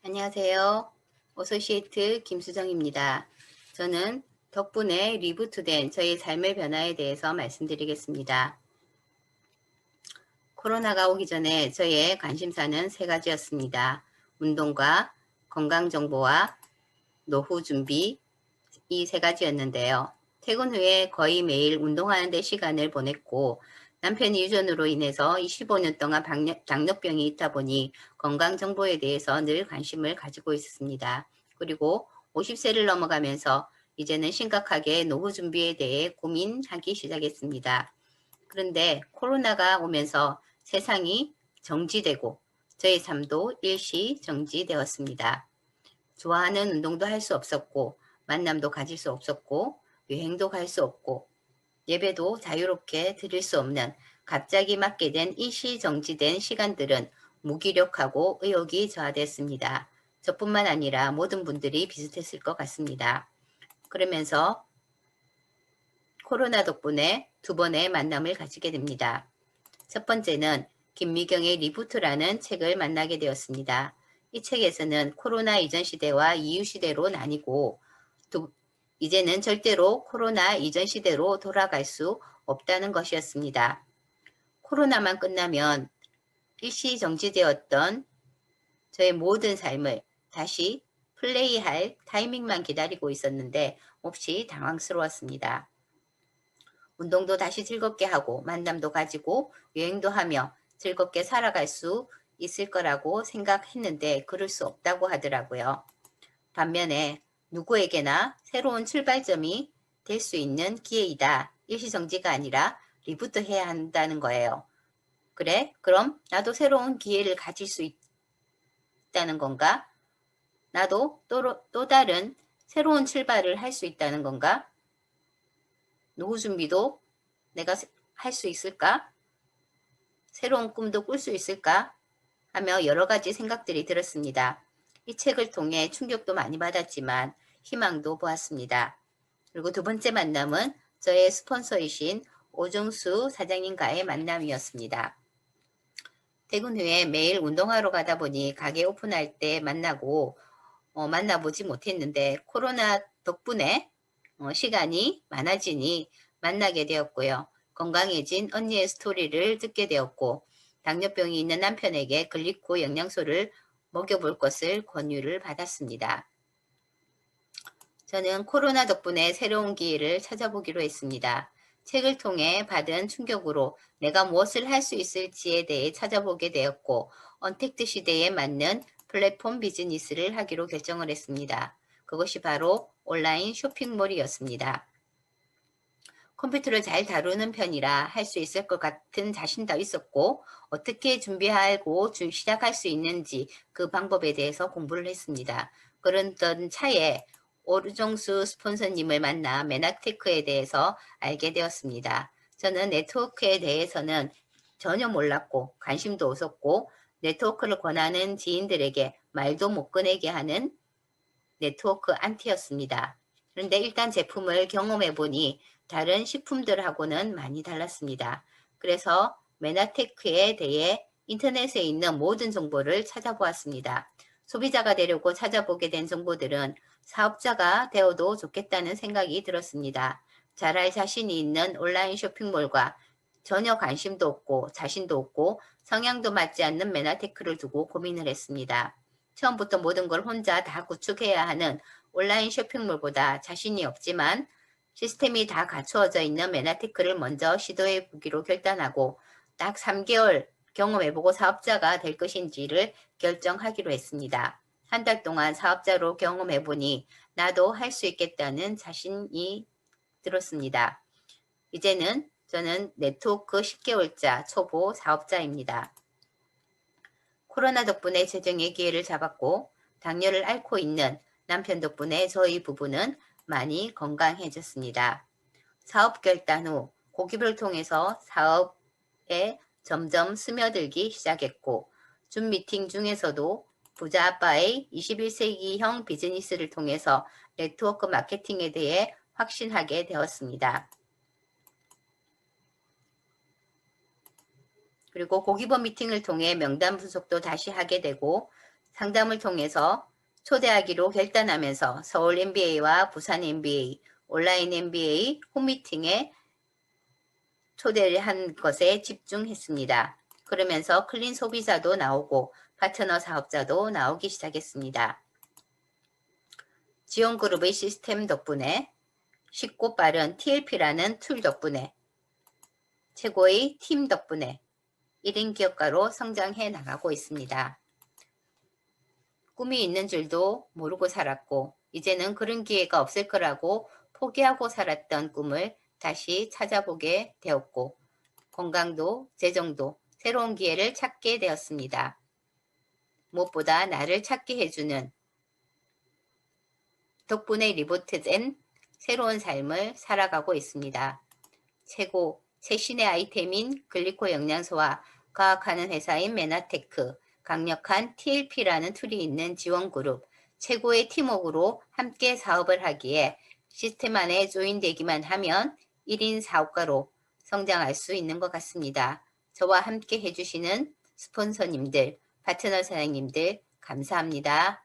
안녕하세요. 어소시에이트 김수정입니다. 저는 덕분에 리부트된 저의 삶의 변화에 대해서 말씀드리겠습니다. 코로나가 오기 전에 저의 관심사는 세 가지였습니다. 운동과 건강정보와 노후 준비, 이 세 가지였는데요. 퇴근 후에 거의 매일 운동하는 데 시간을 보냈고, 남편이 유전으로 인해서 25년 동안 당뇨병이 있다 보니 건강정보에 대해서 늘 관심을 가지고 있었습니다. 그리고 50세를 넘어가면서 이제는 심각하게 노후 준비에 대해 고민하기 시작했습니다. 그런데 코로나가 오면서 세상이 정지되고 저의 삶도 일시 정지되었습니다. 좋아하는 운동도 할 수 없었고, 만남도 가질 수 없었고, 여행도 갈 수 없고, 예배도 자유롭게 드릴 수 없는 갑자기 맞게 된 일시 정지된 시간들은 무기력하고 의욕이 저하됐습니다. 저뿐만 아니라 모든 분들이 비슷했을 것 같습니다. 그러면서 코로나 덕분에 두 번의 만남을 가지게 됩니다. 첫 번째는 김미경의 리부트라는 책을 만나게 되었습니다. 이 책에서는 코로나 이전 시대와 이후 시대로 나뉘고 이제는 절대로 코로나 이전 시대로 돌아갈 수 없다는 것이었습니다. 코로나만 끝나면 일시 정지되었던 저의 모든 삶을 다시 플레이할 타이밍만 기다리고 있었는데 몹시 당황스러웠습니다. 운동도 다시 즐겁게 하고 만남도 가지고 여행도 하며 즐겁게 살아갈 수 있을 거라고 생각했는데 그럴 수 없다고 하더라고요. 반면에 누구에게나 새로운 출발점이 될 수 있는 기회이다. 일시정지가 아니라 리부트 해야 한다는 거예요. 그래? 그럼 나도 새로운 기회를 가질 수 있다는 건가? 나도 또 다른 새로운 출발을 할 수 있다는 건가? 노후 준비도 내가 할 수 있을까? 새로운 꿈도 꿀 수 있을까? 하며 여러 가지 생각들이 들었습니다. 이 책을 통해 충격도 많이 받았지만 희망도 보았습니다. 그리고 두 번째 만남은 저의 스폰서이신 오정수 사장님과의 만남이었습니다. 퇴근 후에 매일 운동하러 가다 보니 가게 오픈할 때 만나보지 못했는데 코로나 덕분에 시간이 많아지니 만나게 되었고요. 건강해진 언니의 스토리를 듣게 되었고 당뇨병이 있는 남편에게 글리코 영양소를 먹여볼 것을 권유를 받았습니다. 저는 코로나 덕분에 새로운 기회를 찾아보기로 했습니다. 책을 통해 받은 충격으로 내가 무엇을 할 수 있을지에 대해 찾아보게 되었고, 언택트 시대에 맞는 플랫폼 비즈니스를 하기로 결정을 했습니다. 그것이 바로 온라인 쇼핑몰이었습니다. 컴퓨터를 잘 다루는 편이라 할 수 있을 것 같은 자신도 있었고, 어떻게 준비하고 시작할 수 있는지 그 방법에 대해서 공부를 했습니다. 그러던 차에 오르정수 스폰서님을 만나 메나테크에 대해서 알게 되었습니다. 저는 네트워크에 대해서는 전혀 몰랐고 관심도 없었고 네트워크를 권하는 지인들에게 말도 못 꺼내게 하는 네트워크 안티였습니다. 그런데 일단 제품을 경험해 보니 다른 식품들하고는 많이 달랐습니다. 그래서 메나테크에 대해 인터넷에 있는 모든 정보를 찾아보았습니다. 소비자가 되려고 찾아보게 된 정보들은 사업자가 되어도 좋겠다는 생각이 들었습니다. 잘할 자신이 있는 온라인 쇼핑몰과 전혀 관심도 없고 자신도 없고 성향도 맞지 않는 메나테크를 두고 고민을 했습니다. 처음부터 모든 걸 혼자 다 구축해야 하는 온라인 쇼핑몰보다 자신이 없지만 시스템이 다 갖추어져 있는 메나테크를 먼저 시도해 보기로 결단하고 딱 3개월 경험해보고 사업자가 될 것인지를 결정하기로 했습니다. 한 달 동안 사업자로 경험해보니 나도 할 수 있겠다는 자신이 들었습니다. 이제는 저는 네트워크 10개월차 초보 사업자입니다. 코로나 덕분에 재정의 기회를 잡았고 당뇨를 앓고 있는 남편 덕분에 저희 부부는 많이 건강해졌습니다. 사업 결단 후 고객을 통해서 사업에 점점 스며들기 시작했고 줌 미팅 중에서도 부자 아빠의 21세기형 비즈니스를 통해서 네트워크 마케팅에 대해 확신하게 되었습니다. 그리고 고기버 미팅을 통해 명단 분석도 다시 하게 되고 상담을 통해서 초대하기로 결단하면서 서울 MBA와 부산 MBA, 온라인 MBA 홈미팅에 초대를 한 것에 집중했습니다. 그러면서 클린 소비자도 나오고 파트너 사업자도 나오기 시작했습니다. 지원그룹의 시스템 덕분에 쉽고 빠른 TLP라는 툴 덕분에 최고의 팀 덕분에 1인 기업가로 성장해 나가고 있습니다. 꿈이 있는 줄도 모르고 살았고 이제는 그런 기회가 없을 거라고 포기하고 살았던 꿈을 다시 찾아보게 되었고 건강도 재정도 새로운 기회를 찾게 되었습니다. 무엇보다 나를 찾게 해주는 덕분에 리부트된 새로운 삶을 살아가고 있습니다. 최신의 아이템인 글리코 영양소와 과학하는 회사인 메나테크, 강력한 TLP라는 툴이 있는 지원그룹, 최고의 팀워크로 함께 사업을 하기에 시스템 안에 조인되기만 하면 1인 사업가로 성장할 수 있는 것 같습니다. 저와 함께 해주시는 스폰서님들, 파트너 사장님들 감사합니다.